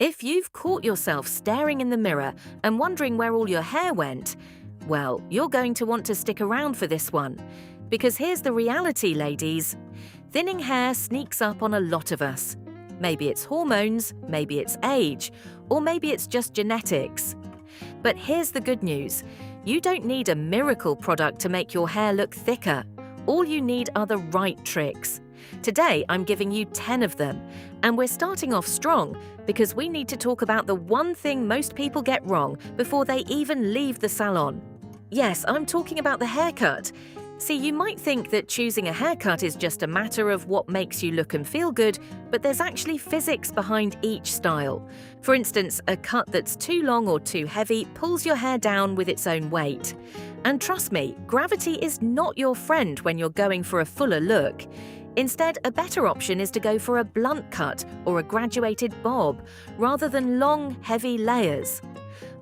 If you've caught yourself staring in the mirror and wondering where all your hair went, well, you're going to want to stick around for this one. Because here's the reality, ladies. Thinning hair sneaks up on a lot of us. Maybe it's hormones, maybe it's age, or maybe it's just genetics. But here's the good news. You don't need a miracle product to make your hair look thicker. All you need are the right tricks. Today, I'm giving you 10 of them, and we're starting off strong because we need to talk about the one thing most people get wrong before they even leave the salon. Yes, I'm talking about the haircut. See, you might think that choosing a haircut is just a matter of what makes you look and feel good, but there's actually physics behind each style. For instance, a cut that's too long or too heavy pulls your hair down with its own weight. And trust me, gravity is not your friend when you're going for a fuller look. Instead, a better option is to go for a blunt cut or a graduated bob, rather than long, heavy layers.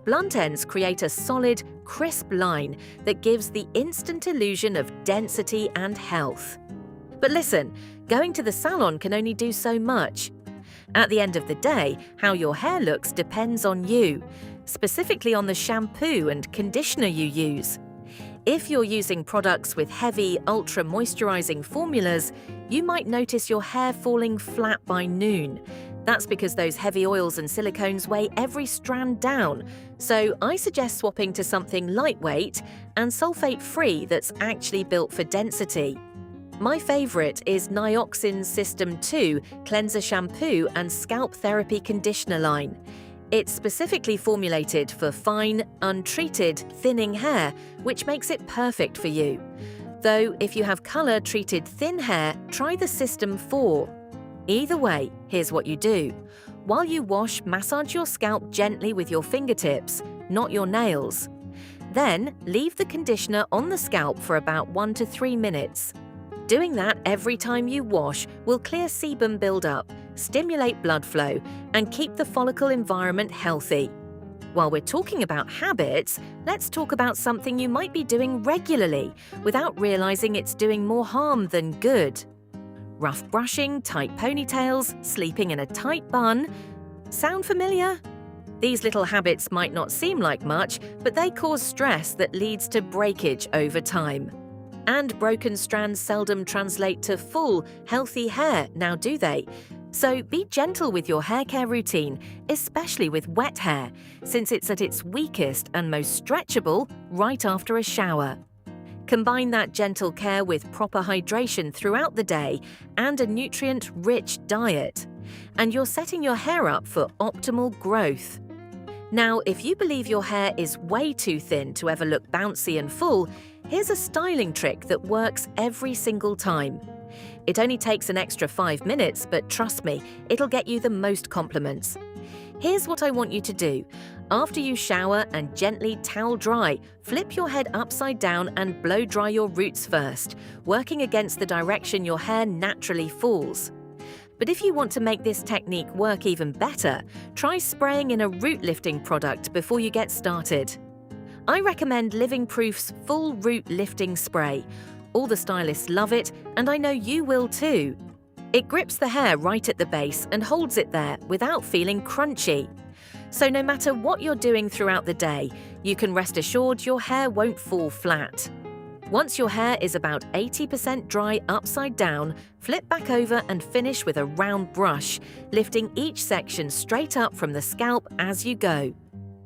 Blunt ends create a solid, crisp line that gives the instant illusion of density and health. But listen, going to the salon can only do so much. At the end of the day, how your hair looks depends on you, specifically on the shampoo and conditioner you use. If you're using products with heavy, ultra-moisturizing formulas, you might notice your hair falling flat by noon. That's because those heavy oils and silicones weigh every strand down, so I suggest swapping to something lightweight and sulfate-free that's actually built for density. My favorite is Nioxin's System 2 Cleanser Shampoo and Scalp Therapy Conditioner line. It's specifically formulated for fine, untreated, thinning hair, which makes it perfect for you. Though, if you have color-treated thin hair, try the System 4. Either way, here's what you do. While you wash, massage your scalp gently with your fingertips, not your nails. Then, leave the conditioner on the scalp for about 1 to 3 minutes. Doing that every time you wash will clear sebum buildup, stimulate blood flow, and keep the follicle environment healthy. While we're talking about habits, let's talk about something you might be doing regularly without realizing it's doing more harm than good. Rough brushing, tight ponytails, sleeping in a tight bun. Sound familiar? These little habits might not seem like much, but they cause stress that leads to breakage over time. And broken strands seldom translate to full, healthy hair, now do they? So be gentle with your hair care routine, especially with wet hair, since it's at its weakest and most stretchable right after a shower. Combine that gentle care with proper hydration throughout the day and a nutrient-rich diet, and you're setting your hair up for optimal growth. Now, if you believe your hair is way too thin to ever look bouncy and full, here's a styling trick that works every single time. It only takes an extra 5 minutes, but trust me, it'll get you the most compliments. Here's what I want you to do. After you shower and gently towel dry, flip your head upside down and blow dry your roots first, working against the direction your hair naturally falls. But if you want to make this technique work even better, try spraying in a root lifting product before you get started. I recommend Living Proof's Full Root Lifting Spray. All the stylists love it, and I know you will too. It grips the hair right at the base and holds it there without feeling crunchy. So no matter what you're doing throughout the day, you can rest assured your hair won't fall flat. Once your hair is about 80% dry upside down, flip back over and finish with a round brush, lifting each section straight up from the scalp as you go.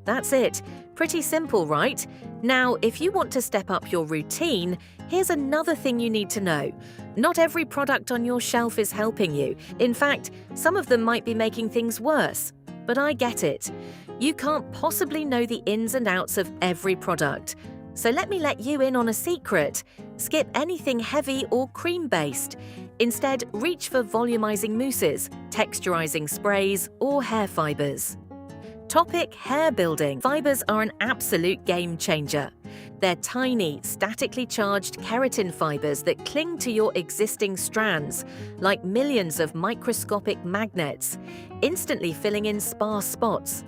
That's it. Pretty simple, right? Now, if you want to step up your routine, here's another thing you need to know. Not every product on your shelf is helping you. In fact, some of them might be making things worse. But I get it. You can't possibly know the ins and outs of every product. So let me let you in on a secret. Skip anything heavy or cream-based. Instead, reach for volumizing mousses, texturizing sprays, or hair fibers. Topic: hair building. Fibers are an absolute game changer. They're tiny, statically charged keratin fibers that cling to your existing strands, like millions of microscopic magnets, instantly filling in sparse spots.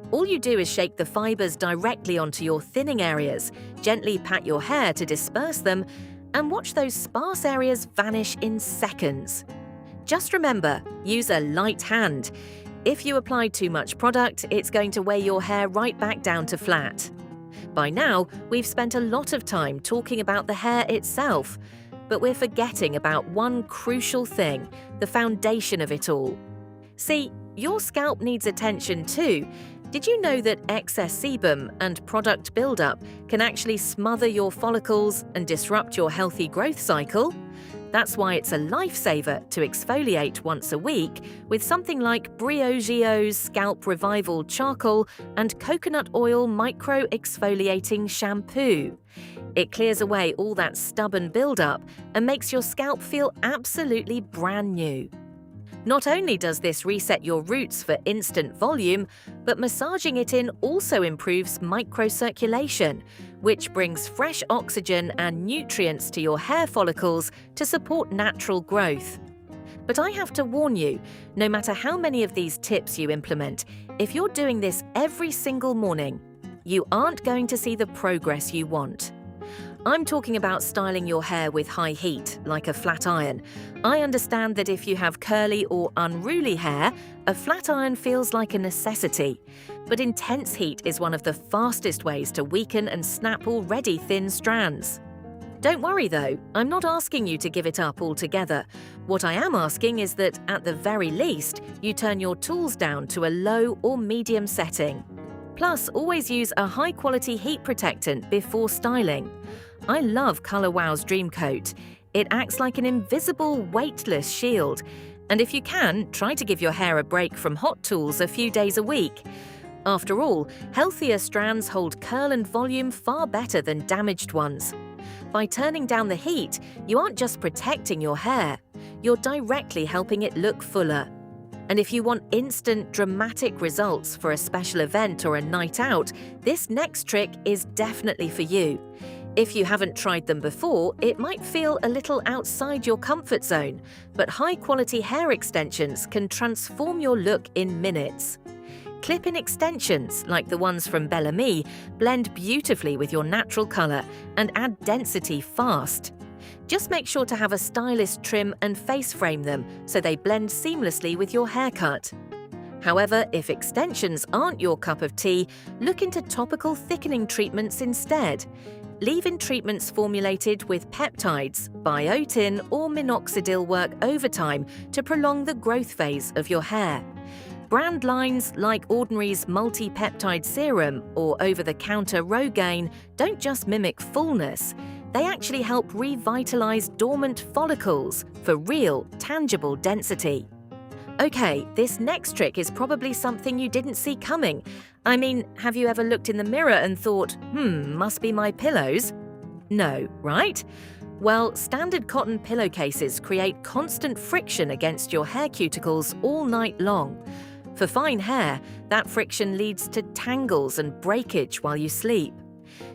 All you do is shake the fibers directly onto your thinning areas, gently pat your hair to disperse them, and watch those sparse areas vanish in seconds. Just remember, use a light hand. If you apply too much product, it's going to weigh your hair right back down to flat. By now, we've spent a lot of time talking about the hair itself, but we're forgetting about one crucial thing, the foundation of it all. See, your scalp needs attention too. Did you know that excess sebum and product buildup can actually smother your follicles and disrupt your healthy growth cycle? That's why it's a lifesaver to exfoliate once a week with something like Breakage's Scalp Revival Charcoal and Coconut Oil Micro Exfoliating Shampoo. It clears away all that stubborn buildup and makes your scalp feel absolutely brand new. Not only does this reset your roots for instant volume, but massaging it in also improves microcirculation, which brings fresh oxygen and nutrients to your hair follicles to support natural growth. But I have to warn you, no matter how many of these tips you implement, if you're doing this every single morning, you aren't going to see the progress you want. I'm talking about styling your hair with high heat, like a flat iron. I understand that if you have curly or unruly hair, a flat iron feels like a necessity. But intense heat is one of the fastest ways to weaken and snap already thin strands. Don't worry though, I'm not asking you to give it up altogether. What I am asking is that, at the very least, you turn your tools down to a low or medium setting. Plus, always use a high-quality heat protectant before styling. I love Colour Wow's Dream Coat. It acts like an invisible, weightless shield. And if you can, try to give your hair a break from hot tools a few days a week. After all, healthier strands hold curl and volume far better than damaged ones. By turning down the heat, you aren't just protecting your hair, you're directly helping it look fuller. And if you want instant, dramatic results for a special event or a night out, this next trick is definitely for you. If you haven't tried them before, it might feel a little outside your comfort zone, but high-quality hair extensions can transform your look in minutes. Clip-in extensions, like the ones from Bellamy, blend beautifully with your natural colour and add density fast. Just make sure to have a stylist trim and face frame them so they blend seamlessly with your haircut. However, if extensions aren't your cup of tea, look into topical thickening treatments instead. Leave-in treatments formulated with peptides, biotin or minoxidil work overtime to prolong the growth phase of your hair. Brand lines like Ordinary's multi-peptide serum or over-the-counter Rogaine don't just mimic fullness, they actually help revitalize dormant follicles for real, tangible density. Okay, this next trick is probably something you didn't see coming. I mean, have you ever looked in the mirror and thought, must be my pillows? No, right? Well, standard cotton pillowcases create constant friction against your hair cuticles all night long. For fine hair, that friction leads to tangles and breakage while you sleep.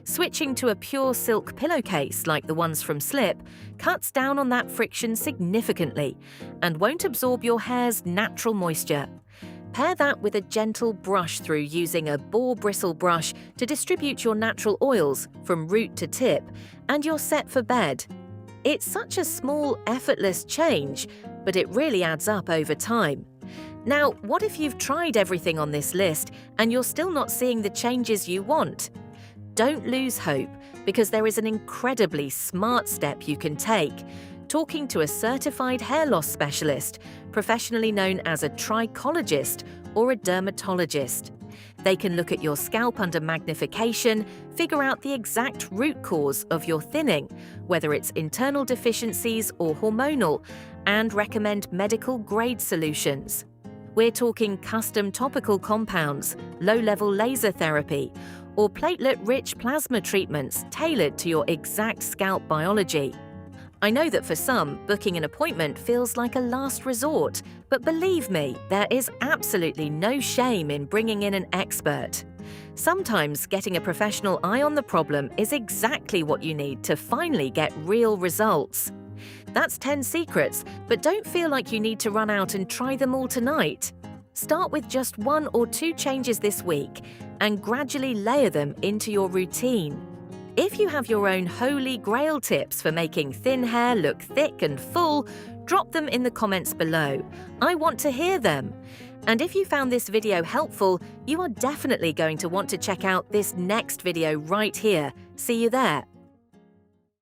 Switching to a pure silk pillowcase like the ones from Slip cuts down on that friction significantly and won't absorb your hair's natural moisture. Pair that with a gentle brush through using a boar bristle brush to distribute your natural oils from root to tip, and you're set for bed. It's such a small, effortless change, but it really adds up over time. Now, what if you've tried everything on this list and you're still not seeing the changes you want? Don't lose hope, because there is an incredibly smart step you can take: talking to a certified hair loss specialist, professionally known as a trichologist or a dermatologist. They can look at your scalp under magnification, figure out the exact root cause of your thinning, whether it's internal deficiencies or hormonal, and recommend medical-grade solutions. We're talking custom topical compounds, low-level laser therapy, or platelet-rich plasma treatments tailored to your exact scalp biology. I know that for some, booking an appointment feels like a last resort, but believe me, there is absolutely no shame in bringing in an expert. Sometimes getting a professional eye on the problem is exactly what you need to finally get real results. That's 10 secrets, but don't feel like you need to run out and try them all tonight. Start with just 1 or 2 changes this week and gradually layer them into your routine. If you have your own holy grail tips for making thin hair look thick and full, drop them in the comments below. I want to hear them. And if you found this video helpful, you are definitely going to want to check out this next video right here. See you there.